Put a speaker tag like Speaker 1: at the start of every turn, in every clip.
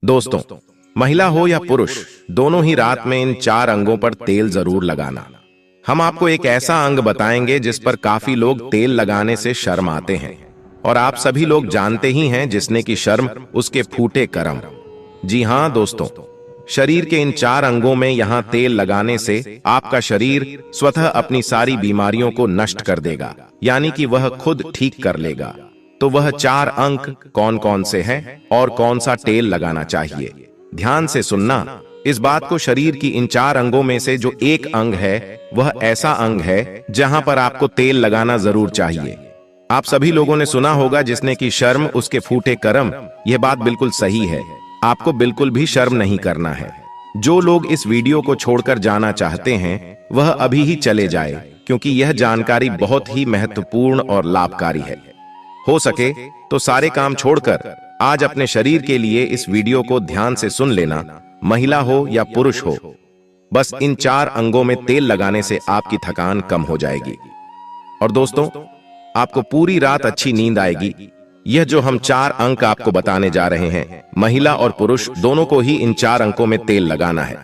Speaker 1: दोस्तों, महिला हो या पुरुष, दोनों ही रात में इन 4 अंगों पर तेल जरूर लगाना। हम आपको एक ऐसा अंग बताएंगे जिस पर काफी लोग तेल लगाने से शर्म आते हैं, और आप सभी लोग जानते ही हैं जिसने की शर्म उसके फूटे करम। जी हां दोस्तों, शरीर के इन 4 अंगों में यहां तेल लगाने से आपका शरीर स्वतः अपनी सारी बीमारियों को नष्ट कर देगा, यानी कि वह खुद ठीक कर लेगा। तो वह 4 अंक कौन कौन से हैं और कौन सा तेल लगाना चाहिए, ध्यान से सुनना। इस बात को, शरीर की इन 4 अंगों में से जो एक अंग है वह ऐसा अंग है जहां पर आपको तेल लगाना जरूर चाहिए। आप सभी लोगों ने सुना होगा जिसने की शर्म उसके फूटे करम। यह बात बिल्कुल सही है, आपको बिल्कुल भी शर्म नहीं करना है। जो लोग इस वीडियो को छोड़कर जाना चाहते हैं वह अभी ही चले जाए, क्योंकि यह जानकारी बहुत ही महत्वपूर्ण और लाभकारी है। हो सके तो सारे काम छोड़कर आज अपने शरीर के लिए इस वीडियो को ध्यान से सुन लेना, महिला हो या पुरुष हो। बस इन 4 अंगों में तेल लगाने से आपकी थकान कम हो जाएगी और दोस्तों, आपको पूरी रात अच्छी नींद आएगी। यह जो हम 4 अंक आपको बताने जा रहे हैं, महिला और पुरुष दोनों को ही इन 4 अंकों में तेल लगाना है।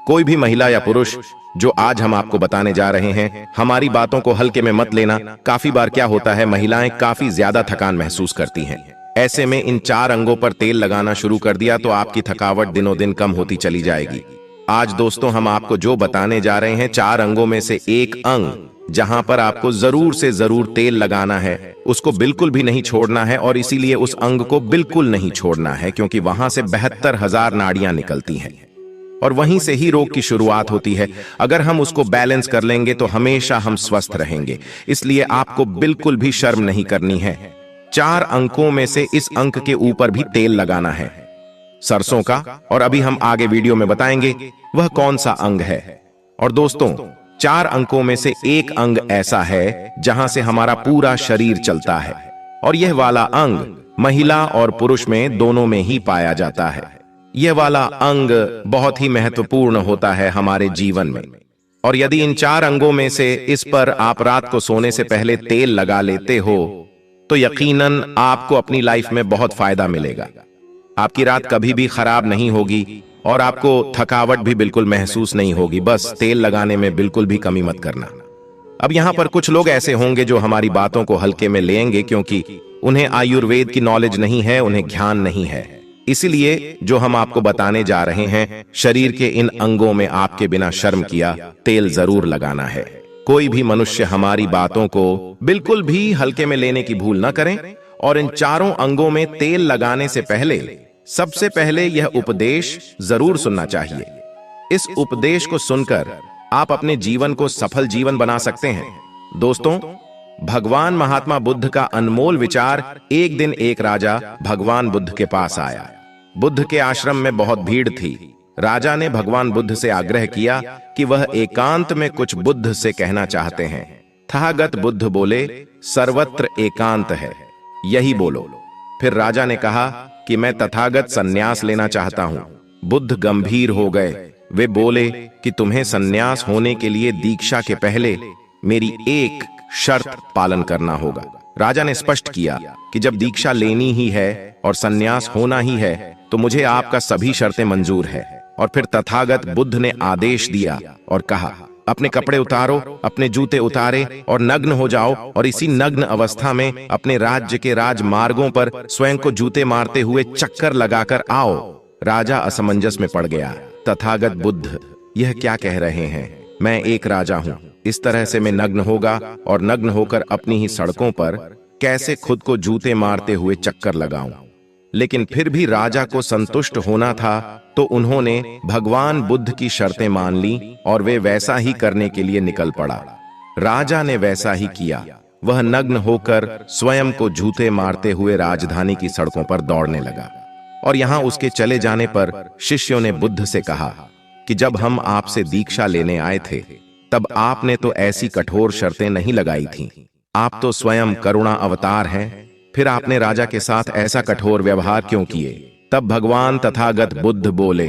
Speaker 1: कोई भी महिला या पुरुष जो आज हम आपको बताने जा रहे हैं, हमारी बातों को हल्के में मत लेना। काफी बार क्या होता है, महिलाएं काफी ज्यादा थकान महसूस करती हैं। ऐसे में इन 4 अंगों पर तेल लगाना शुरू कर दिया तो आपकी थकावट दिनों दिन कम होती चली जाएगी। आज दोस्तों, हम आपको जो बताने जा रहे हैं, 4 अंगों में से एक अंग जहां पर आपको जरूर से जरूर तेल लगाना है, उसको बिल्कुल भी नहीं छोड़ना है। और इसीलिए उस अंग को बिल्कुल नहीं छोड़ना है, क्योंकि वहां से 72,000 नाड़ियां निकलती हैं और वहीं से ही रोग की शुरुआत होती है। अगर हम उसको बैलेंस कर लेंगे तो हमेशा हम स्वस्थ रहेंगे। इसलिए आपको बिल्कुल भी शर्म नहीं करनी है। 4 अंकों में से इस अंक के ऊपर भी तेल लगाना है, सरसों का। और अभी हम आगे वीडियो में बताएंगे वह कौन सा अंग है। और दोस्तों, 4 अंकों में से एक अंग ऐसा है जहां से हमारा पूरा शरीर चलता है, और यह वाला अंग महिला और पुरुष में दोनों में ही पाया जाता है। यह वाला अंग बहुत ही महत्वपूर्ण होता है हमारे जीवन में, और यदि इन 4 अंगों में से इस पर आप रात को सोने से पहले तेल लगा लेते हो तो यकीनन आपको अपनी लाइफ में बहुत फायदा मिलेगा। आपकी रात कभी भी खराब नहीं होगी और आपको थकावट भी बिल्कुल महसूस नहीं होगी। बस तेल लगाने में बिल्कुल भी कमी मत करना। अब यहां पर कुछ लोग ऐसे होंगे जो हमारी बातों को हल्के में लेंगे, क्योंकि उन्हें आयुर्वेद की नॉलेज नहीं है, उन्हें ज्ञान नहीं है। इसलिए जो हम आपको बताने जा रहे हैं, शरीर के इन अंगों में आपके बिना शर्म किया तेल जरूर लगाना है। कोई भी मनुष्य हमारी बातों को बिल्कुल भी हल्के में लेने की भूल न करें। और इन 4 अंगों में तेल लगाने से पहले सबसे पहले यह उपदेश जरूर सुनना चाहिए। इस उपदेश को सुनकर आप अपने जीवन को सफल जीवन बना सकते हैं। दोस्तों, भगवान महात्मा बुद्ध का अनमोल विचार। एक दिन एक राजा भगवान बुद्ध के पास आया। बुद्ध के आश्रम में बहुत भीड़ थी। राजा ने भगवान बुद्ध से आग्रह किया कि वह एकांत में कुछ बुद्ध से कहना चाहते हैं। तथागत बुद्ध बोले, सर्वत्र एकांत है, यही बोलो। फिर राजा ने कहा कि मैं तथागत सन्यास लेना चाहता हूं। बुद्ध गंभीर हो गए। वे बोले कि तुम्हें सन्यास होने के लिए दीक्षा के पहले मेरी एक शर्त पालन करना होगा। राजा ने स्पष्ट किया कि जब दीक्षा लेनी ही है और सन्यास होना ही है तो मुझे आपका सभी शर्तें मंजूर है। और फिर तथागत बुद्ध ने आदेश दिया और कहा, अपने कपड़े उतारो, अपने जूते उतारे और नग्न हो जाओ, और इसी नग्न अवस्था में अपने राज्य के राजमार्गों पर स्वयं को जूते मारते हुए चक्कर लगाकर आओ। राजा असमंजस में पड़ गया। तथागत बुद्ध यह क्या कह रहे हैं? मैं एक राजा हूं, इस तरह से मैं नग्न होगा और नग्न होकर अपनी ही सड़कों पर कैसे खुद को जूते मारते हुए चक्कर लगाऊं? लेकिन फिर भी राजा को संतुष्ट होना था, तो उन्होंने भगवान बुद्ध की शर्तें मान ली और वे वैसा ही करने के लिए निकल पड़ा। राजा ने वैसा ही किया। वह नग्न होकर स्वयं को जूते मारते हुए राजधानी की सड़कों पर दौड़ने लगा। और यहां उसके चले जाने पर शिष्यों ने बुद्ध से कहा कि जब हम आपसे दीक्षा लेने आए थे तब आपने तो ऐसी कठोर शर्तें नहीं लगाई थीं। आप तो स्वयं करुणा अवतार हैं, फिर आपने राजा के साथ ऐसा कठोर व्यवहार क्यों किए? तब भगवान तथागत बुद्ध बोले,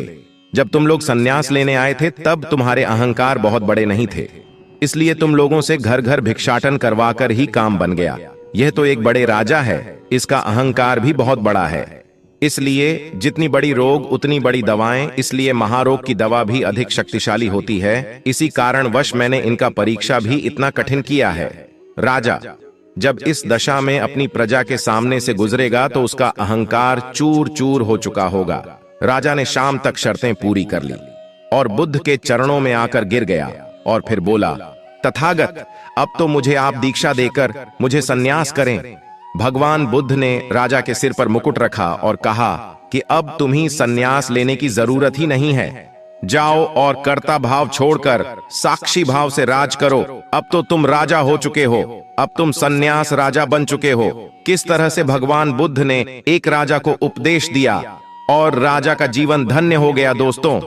Speaker 1: जब तुम लोग सन्यास लेने आए थे तब तुम्हारे अहंकार बहुत बड़े नहीं थे, इसलिए तुम लोगों से घर घर भिक्षाटन करवाकर ही काम बन गया। यह तो एक बड़े राजा है, इसका अहंकार भी बहुत बड़ा है। इसलिए जितनी बड़ी रोग उतनी बड़ी दवाएं, इसलिए महारोग की दवा भी अधिक शक्तिशाली होती है। इसी कारणवश मैंने इनका परीक्षा भी इतना कठिन किया है। राजा जब इस दशा में अपनी प्रजा के सामने से गुजरेगा तो उसका अहंकार चूर चूर हो चुका होगा। राजा ने शाम तक शर्तें पूरी कर ली और बुद्ध के चरणों में आकर गिर गया और फिर बोला, तथागत, अब तो मुझे आप दीक्षा देकर मुझे संन्यास करें। भगवान बुद्ध ने राजा के सिर पर मुकुट रखा और कहा कि अब तुम्हें संन्यास लेने की जरूरत ही नहीं है। जाओ और कर्ता भाव छोड़कर साक्षी भाव से राज करो। अब तो तुम राजा हो चुके हो, अब तुम संन्यास राजा बन चुके हो। किस तरह से भगवान बुद्ध ने एक राजा को उपदेश दिया और राजा का जीवन धन्य हो गया। दोस्तों,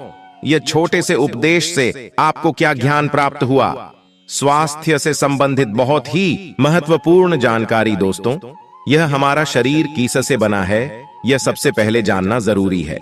Speaker 1: यह छोटे से उपदेश से आपको क्या ज्ञान प्राप्त हुआ? स्वास्थ्य से संबंधित बहुत ही महत्वपूर्ण जानकारी। दोस्तों, यह हमारा शरीर किससे बना है, यह सबसे पहले जानना जरूरी है।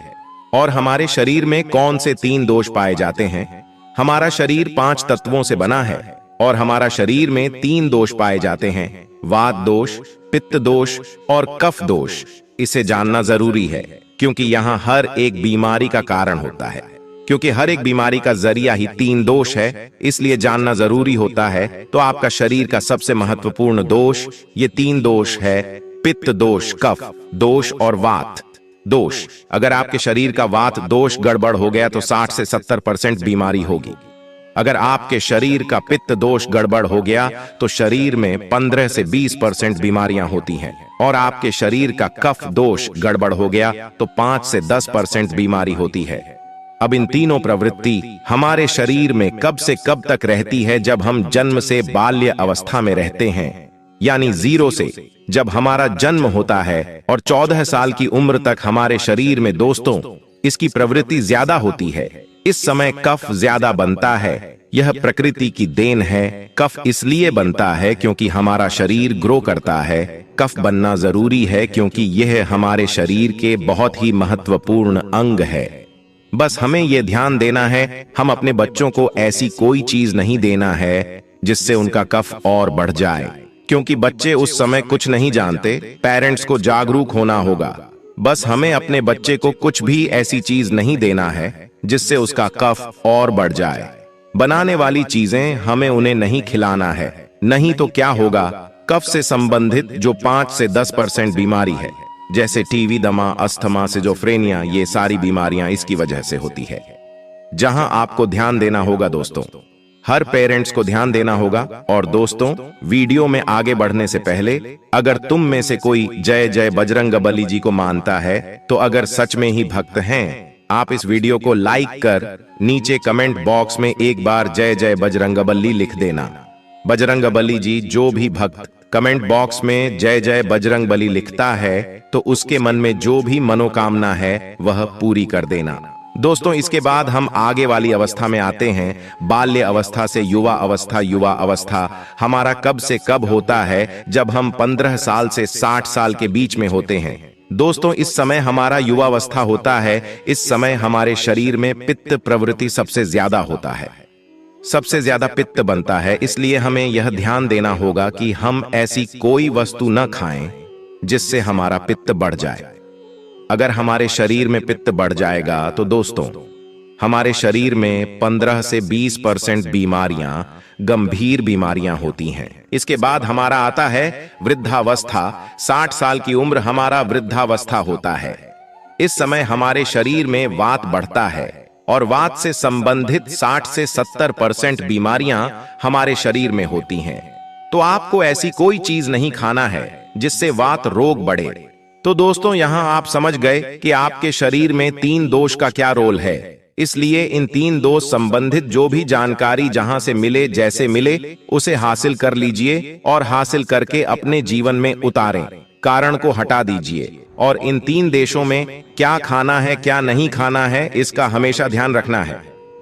Speaker 1: और हमारे शरीर में कौन से 3 दोष पाए जाते हैं? हमारा शरीर 5 तत्वों से बना है और हमारा शरीर में 3 दोष पाए जाते हैं, वात दोष, पित्त दोष और कफ दोष। इसे जानना जरूरी है क्योंकि यहाँ हर एक बीमारी का कारण होता है। क्योंकि हर एक बीमारी का जरिया ही 3 दोष है, इसलिए जानना जरूरी होता है। तो आपका शरीर का सबसे महत्वपूर्ण दोष ये 3 दोष है, पित्त दोष, कफ दोष और वात दोष। अगर आपके शरीर का वात दोष गड़बड़ हो गया तो 60 से 70% बीमारी होगी। अगर आपके शरीर का पित्त दोष गड़बड़ हो गया तो शरीर में 15 से 20% बीमारियां होती हैं। और आपके शरीर का कफ दोष गड़बड़ हो गया तो 5 से 10% बीमारी होती है। अब इन तीनों प्रवृत्ति हमारे शरीर में कब से कब तक रहती है? जब हम जन्म से बाल्य अवस्था में रहते हैं, यानी 0 से जब हमारा जन्म होता है और 14 साल की उम्र तक हमारे शरीर में दोस्तों इसकी प्रवृत्ति ज्यादा होती है। इस समय कफ ज्यादा बनता है। यह प्रकृति की देन है। कफ इसलिए बनता है क्योंकि हमारा शरीर ग्रो करता है। कफ बनना जरूरी है क्योंकि यह हमारे शरीर के बहुत ही महत्वपूर्ण अंग है। बस हमें यह ध्यान देना है, हम अपने बच्चों को ऐसी कोई चीज नहीं देना है जिससे उनका कफ और बढ़ जाए, क्योंकि बच्चे उस समय कुछ नहीं जानते। पेरेंट्स को जागरूक होना होगा। बस हमें अपने बच्चे को कुछ भी ऐसी चीज नहीं देना है जिससे उसका कफ और बढ़ जाए। बनाने वाली चीजें हमें उन्हें नहीं खिलाना है, नहीं तो क्या होगा? कफ से संबंधित जो 5 से 10% बीमारी है, जैसे टीवी, दमा, अस्थमा, सिजोफ्रेनिया, ये सारी बीमारियां इसकी वजह से होती है। जहां आपको ध्यान देना होगा दोस्तों, हर पेरेंट्स को ध्यान देना होगा। और दोस्तों, वीडियो में आगे बढ़ने से पहले अगर तुम में से कोई जय जय बजरंगबली जी को मानता है तो अगर सच में ही भक्त हैं, आप इस वीडियो को लाइक कर नीचे कमेंट बॉक्स में एक बार जय जय बजरंगबली लिख देना। बजरंगबली जी, जो भी भक्त कमेंट बॉक्स में जय जय बजरंगबली लिखता है तो उसके मन में जो भी मनोकामना है वह पूरी कर देना। दोस्तों, इसके बाद हम आगे वाली अवस्था में आते हैं, बाल्य अवस्था से युवा अवस्था। युवा अवस्था हमारा कब से कब होता है? जब हम 15 साल से 60 साल के बीच में होते हैं। दोस्तों, इस समय हमारा युवावस्था होता है। इस समय हमारे शरीर में पित्त प्रवृत्ति सबसे ज्यादा होता है, सबसे ज्यादा पित्त बनता है। इसलिए हमें यह ध्यान देना होगा कि हम ऐसी कोई वस्तु न खाएं जिससे हमारा पित्त बढ़ जाए। अगर हमारे शरीर में पित्त बढ़ जाएगा तो दोस्तों हमारे शरीर में 15 से 20% बीमारियां, गंभीर बीमारियां होती हैं। इसके बाद हमारा आता है वृद्धावस्था। 60 साल की उम्र हमारा वृद्धावस्था होता है। इस समय हमारे शरीर में वात बढ़ता है और वात से संबंधित 60 से 70% बीमारियां हमारे शरीर में होती हैं। तो आपको ऐसी कोई चीज नहीं खाना है जिससे वात रोग बढ़े। तो दोस्तों, यहां आप समझ गए कि आपके शरीर में 3 दोष का क्या रोल है। इसलिए इन 3 दोष संबंधित जो भी जानकारी जहां से मिले, जैसे मिले, उसे हासिल कर लीजिए और हासिल करके अपने जीवन में उतारें। कारण को हटा दीजिए और इन 3 देशों में क्या खाना है, क्या नहीं खाना है, इसका हमेशा ध्यान रखना है।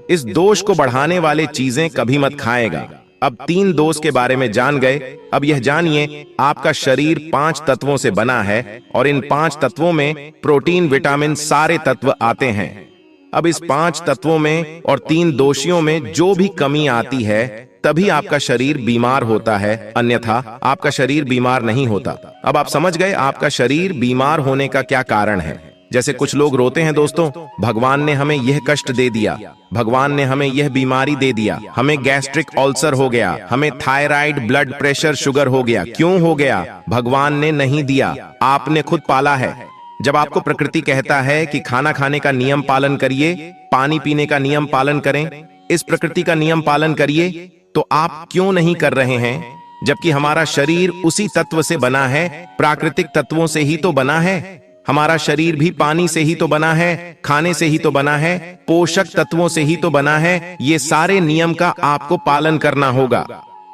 Speaker 1: इस दोष को बढ़ाने वाले चीजें कभी मत खाएगा। अब 3 दोष के बारे में जान गए। अब यह जानिए, आपका शरीर 5 तत्वों से बना है और इन 5 तत्वों में प्रोटीन, विटामिन, सारे तत्व आते हैं। अब इस 5 तत्वों में और 3 दोषियों में जो भी कमी आती है तभी आपका शरीर बीमार होता है, अन्यथा आपका शरीर बीमार नहीं होता। अब आप समझ गए आपका शरीर बीमार होने का क्या कारण है। जैसे कुछ लोग रोते हैं दोस्तों, भगवान ने हमें यह कष्ट दे दिया, भगवान ने हमें यह बीमारी दे दिया, हमें गैस्ट्रिक अल्सर हो गया, हमें थायराइड, ब्लड प्रेशर, शुगर हो गया। क्यों हो गया? भगवान ने नहीं दिया, आपने खुद पाला है। जब आपको प्रकृति कहता है कि खाना खाने का नियम पालन करिए, पानी पीने का नियम पालन करें, इस प्रकृति का नियम पालन करिए, तो आप क्यों नहीं कर रहे हैं? जबकि हमारा शरीर उसी तत्व से बना है, प्राकृतिक तत्वों से ही तो बना है। हमारा शरीर भी पानी से ही तो बना है, खाने से ही तो बना है, पोषक तत्वों से ही तो बना है। ये सारे नियम का आपको पालन करना होगा।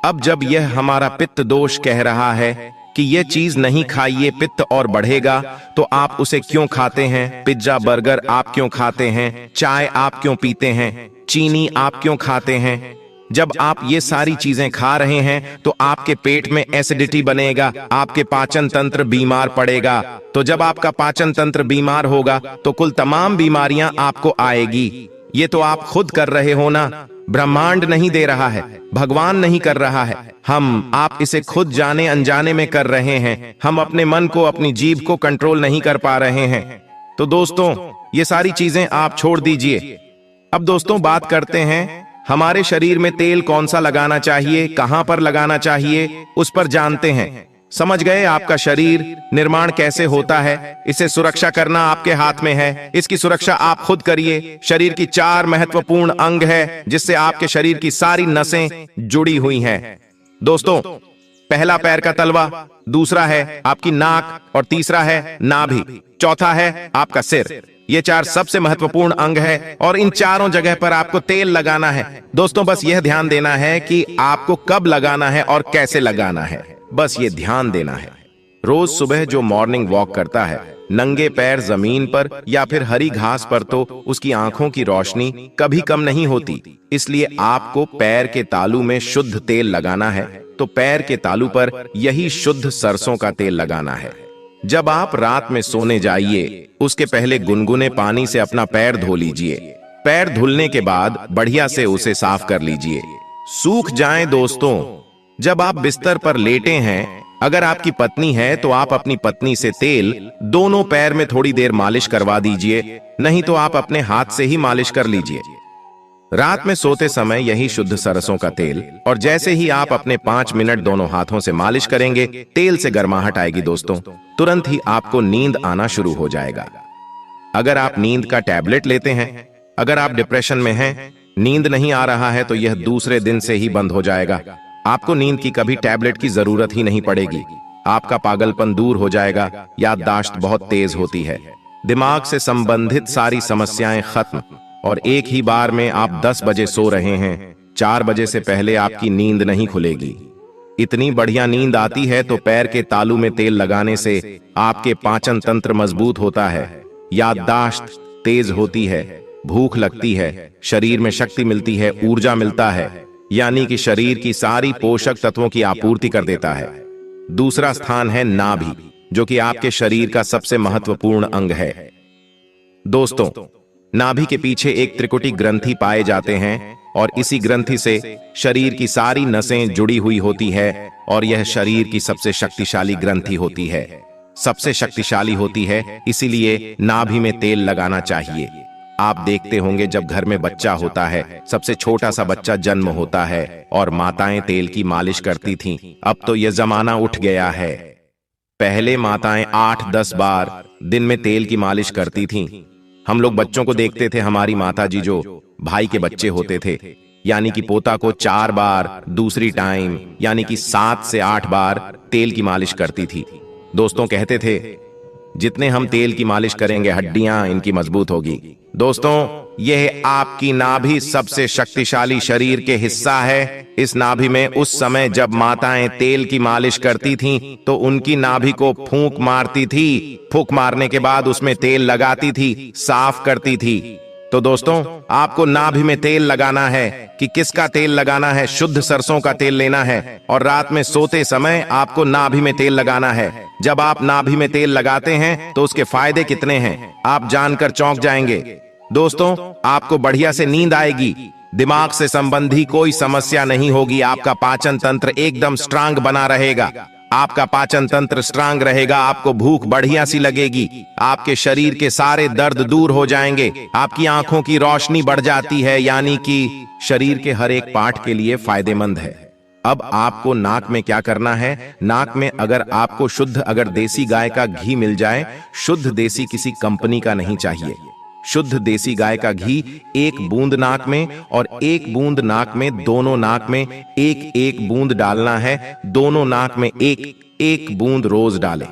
Speaker 1: अब जब यह हमारा पित्त दोष कह रहा है कि यह चीज नहीं खाइए, पित्त और बढ़ेगा, तो आप उसे क्यों खाते हैं? पिज्जा, बर्गर आप क्यों खाते हैं? चाय आप क्यों पीते हैं? चीनी आप क्यों खाते हैं? जब आप ये सारी चीजें खा रहे हैं तो आपके पेट में एसिडिटी बनेगा, आपके पाचन तंत्र बीमार पड़ेगा। तो जब आपका पाचन तंत्र बीमार होगा तो कुल तमाम बीमारियां आपको आएगी। ये तो आप खुद कर रहे हो ना, ब्रह्मांड नहीं दे रहा है, भगवान नहीं कर रहा है। आप इसे खुद जाने अनजाने में कर रहे हैं। हम अपने मन को, अपनी जीभ को कंट्रोल नहीं कर पा रहे हैं। तो दोस्तों, ये सारी चीजें आप छोड़ दीजिए। अब दोस्तों बात करते हैं, हमारे शरीर में तेल कौन सा लगाना चाहिए, कहां पर लगाना चाहिए, उस पर जानते हैं। समझ गए? आपका शरीर निर्माण कैसे होता है, इसे सुरक्षा करना आपके हाथ में है। इसकी सुरक्षा आप खुद करिए। शरीर की 4 महत्वपूर्ण अंग है जिससे आपके शरीर की सारी नसें जुड़ी हुई हैं। दोस्तों, पहला पैर का तलवा, दूसरा है आपकी नाक, और तीसरा है नाभि, चौथा है आपका सिर। ये 4 सबसे महत्वपूर्ण अंग है और इन चारों जगह पर आपको तेल लगाना है। दोस्तों, बस यह ध्यान देना है कि आपको कब लगाना है और कैसे लगाना है, बस ये ध्यान देना है। रोज सुबह जो मॉर्निंग वॉक करता है नंगे पैर जमीन पर या फिर हरी घास पर, तो उसकी आंखों की रोशनी कभी कम नहीं होती। इसलिए आपको पैर के तालू में शुद्ध तेल लगाना है। तो पैर के तालू पर यही शुद्ध सरसों का तेल लगाना है। जब आप रात में सोने जाइए उसके पहले गुनगुने पानी से अपना पैर धो लीजिए। पैर धुलने के बाद बढ़िया से उसे साफ कर लीजिए, सूख जाएं। दोस्तों, जब आप बिस्तर पर लेटे हैं, अगर आपकी पत्नी है तो आप अपनी पत्नी से तेल दोनों पैर में थोड़ी देर मालिश करवा दीजिए, नहीं तो आप अपने हाथ से ही मालिश कर लीजिए। रात में सोते समय यही शुद्ध सरसों का तेल, और जैसे ही आप अपने 5 मिनट दोनों हाथों से मालिश करेंगे, तेल से गर्माहट आएगी दोस्तों, तुरंत ही आपको नींद आना शुरू हो जाएगा। अगर आप नींद का टैबलेट लेते हैं, अगर आप डिप्रेशन में हैं, नींद नहीं आ रहा है, तो यह दूसरे दिन से ही बंद हो जाएगा। आपको नींद की कभी टैबलेट की जरूरत ही नहीं पड़ेगी। आपका पागलपन दूर हो जाएगा, याददाश्त बहुत तेज होती है, दिमाग से संबंधित सारी समस्याएं खत्म। और एक ही बार में आप 10 बजे सो रहे हैं, 4 बजे से पहले आपकी नींद नहीं खुलेगी। इतनी बढ़िया नींद आती है। तो पैर के तालू में तेल लगाने से आपके पाचन तंत्र मजबूत होता है, याददाश्त तेज होती है, भूख लगती है, शरीर में शक्ति मिलती है, ऊर्जा मिलता है, यानी कि शरीर की सारी पोषक तत्वों की आपूर्ति कर देता है। दूसरा स्थान है नाभि, जो कि आपके शरीर का सबसे महत्वपूर्ण अंग है। दोस्तों, नाभि के पीछे एक त्रिकुटी ग्रंथि पाए जाते हैं और इसी ग्रंथि से शरीर की सारी नसें जुड़ी हुई होती है, और यह शरीर की सबसे शक्तिशाली ग्रंथि होती है, सबसे शक्तिशाली होती है। इसीलिए नाभि में तेल लगाना चाहिए। आप देखते होंगे जब घर में बच्चा होता है, सबसे छोटा सा बच्चा जन्म होता है और माताएं तेल की मालिश करती थीं। अब तो यह जमाना उठ गया है। पहले माताएं 8-10 बार दिन में तेल की मालिश करती थीं। हम लोग बच्चों को देखते थे, हमारी माताजी जो भाई के बच्चे होते थे, यानी कि पोता को 4 बार दूसरी टाइम यानी कि 7 से 8 बार तेल की मालिश करती थी। दोस्तों, कहते थे जितने हम तेल की मालिश करेंगे हड्डियां इनकी मजबूत होगी। दोस्तों, यह आपकी नाभि सबसे शक्तिशाली शरीर के हिस्सा है। इस नाभि में उस समय जब माताएं तेल की मालिश करती थीं, तो उनकी नाभि को फूंक मारती थी। फूंक मारने के बाद उसमें तेल लगाती थी, साफ करती थी। तो दोस्तों, आपको नाभि में तेल लगाना है। कि किसका तेल लगाना है? शुद्ध सरसों का तेल लेना है, और रात में सोते समय आपको नाभि में तेल लगाना है। जब आप नाभि में तेल लगाते हैं तो उसके फायदे कितने हैं आप जानकर चौंक जाएंगे। दोस्तों, आपको बढ़िया से नींद आएगी, दिमाग से संबंधी कोई समस्या नहीं होगी, आपका पाचन तंत्र एकदम स्ट्रांग बना रहेगा, आपका पाचन तंत्र स्ट्रांग रहेगा, आपको भूख बढ़िया सी लगेगी, आपके शरीर के सारे दर्द दूर हो जाएंगे, आपकी आंखों की रोशनी बढ़ जाती है, यानी कि शरीर के हर एक पार्ट के लिए फायदेमंद है। अब आपको नाक में क्या करना है? नाक में अगर आपको अगर देसी गाय का घी मिल जाए, शुद्ध देसी, किसी कंपनी का नहीं चाहिए, शुद्ध देसी गाय का घी 1 बूंद नाक में और 1 बूंद नाक में, दोनों नाक में 1-1 बूंद डालना है, दोनों नाक में 1-1 बूंद रोज डालें।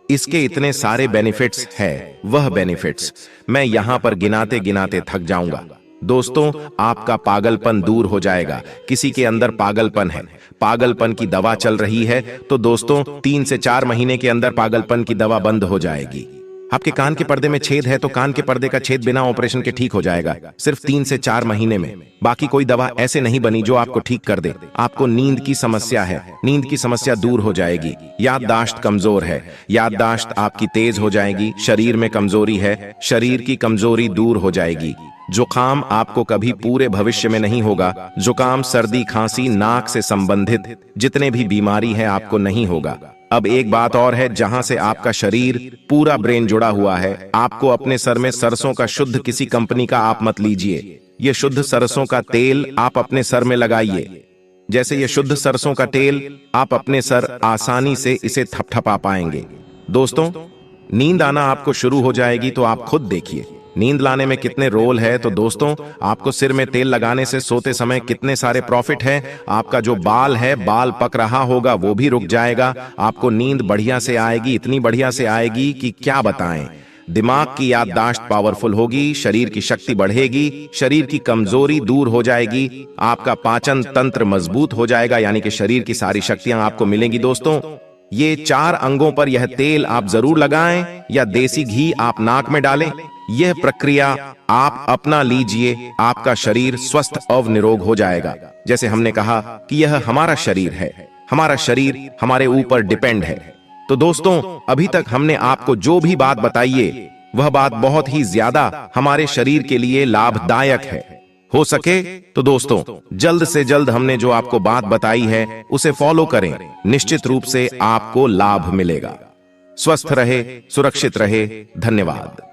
Speaker 1: इसके इतने सारे बेनिफिट्स है, वह बेनिफिट्स मैं यहां पर गिनाते गिनाते थक जाऊंगा। दोस्तों, आपका पागलपन दूर हो जाएगा। किसी के अंदर पागलपन है, पागलपन की दवा चल रही है, तो दोस्तों 3 से 4 महीने के अंदर पागलपन की दवा बंद हो जाएगी। आपके कान के पर्दे में छेद है, तो कान के पर्दे का छेद बिना ऑपरेशन के ठीक हो जाएगा, सिर्फ 3 से 4 महीने में। बाकी कोई दवा ऐसे नहीं बनी जो आपको ठीक कर दे। आपको नींद की समस्या है, नींद की समस्या दूर हो जाएगी। याददाश्त कमजोर है, याददाश्त आपकी तेज हो जाएगी। शरीर में कमजोरी है, शरीर की कमजोरी दूर हो जाएगी। जुकाम आपको कभी पूरे भविष्य में नहीं होगा। जुकाम, सर्दी, खांसी, नाक से संबंधित जितने भी बीमारी है आपको नहीं होगा। अब एक बात और है, जहां से आपका शरीर पूरा ब्रेन जुड़ा हुआ है, आपको अपने सर में सरसों का शुद्ध किसी कंपनी का आप मत लीजिए। ये शुद्ध सरसों का तेल आप अपने सर में लगाइए। जैसे ये शुद्ध सरसों का तेल आप अपने सर आसानी से इसे थपथपा पाएंगे। दोस्तों, नींद आना आपको शुरू हो जाएगी, तो आप खुद देखिए नींद लाने में कितने रोल है। तो दोस्तों, आपको सिर में तेल लगाने से सोते समय कितने सारे प्रॉफिट है। आपका जो बाल है, बाल पक रहा होगा, वो भी रुक जाएगा। आपको नींद बढ़िया से आएगी, इतनी बढ़िया से आएगी कि क्या बताएं। दिमाग की याददाश्त पावरफुल होगी, शरीर की शक्ति बढ़ेगी, शरीर की कमजोरी दूर हो जाएगी, आपका पाचन तंत्र मजबूत हो जाएगा, यानी कि शरीर की सारी शक्तियां आपको मिलेंगी। दोस्तों, ये 4 अंगों पर यह तेल आप जरूर लगाएं, या देसी घी आप नाक में डालें। यह प्रक्रिया आप अपना लीजिए, आपका शरीर स्वस्थ और निरोग हो जाएगा। जैसे हमने कहा कि यह हमारा शरीर है, हमारा शरीर हमारे ऊपर डिपेंड है। तो दोस्तों, अभी तक हमने आपको जो भी बात बताई है, वह बात बहुत ही ज्यादा हमारे शरीर के लिए लाभदायक है। हो सके तो दोस्तों, जल्द से जल्द हमने जो आपको बात बताई है उसे फॉलो करें, निश्चित रूप से आपको लाभ मिलेगा। स्वस्थ रहे, सुरक्षित रहे। धन्यवाद।